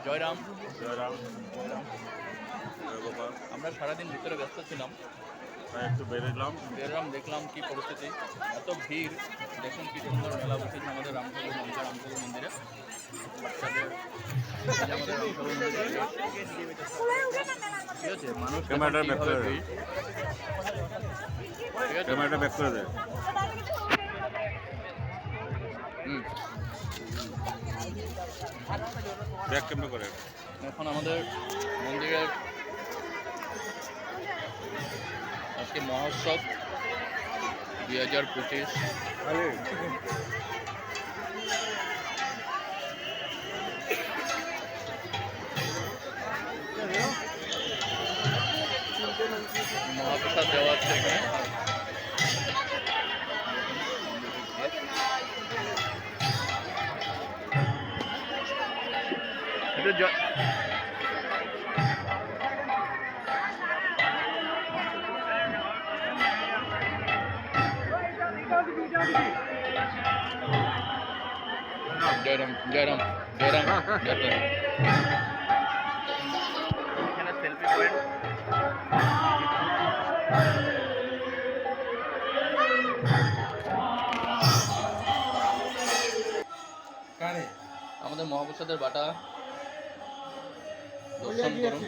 জয়রাম। জয়রাম। জয়রাম। জয়গোপাল। আমরা সারাদিন ভিতরে ব্যস্ত ছিলাম, তাই একটু বেরোলাম। দেখলাম কি পরিস্থিতি, এত ভিড়। দেখুন কি সুন্দর মেলা বসেছে আমাদের রামঠাকুর মঞ্চে, রামঠাকুর মন্দিরে। বাচ্চাদের এই যে আমাদের রামঠাকুর মন্দিরে ঠিক আছে, মানুষ ক্যামেরাটা ব্যাক কীভাবে করে দে। ভিড়, ঠিক আছে। ক্যামেরাটা ব্যাক করে দে। ব্যাক কেমনে করে? এখন আমাদের মন্দিরের আজকে মহোৎসব 2025। মহাপ্রসাদ দেওয়া হচ্ছে এখানে। জয়রাম জয়রাম জয়রাম জয়রাম। এখানে সেলফি পয়েন্ট। আমাদের মহাপ্রসাদের বাটা দর্শন করুন।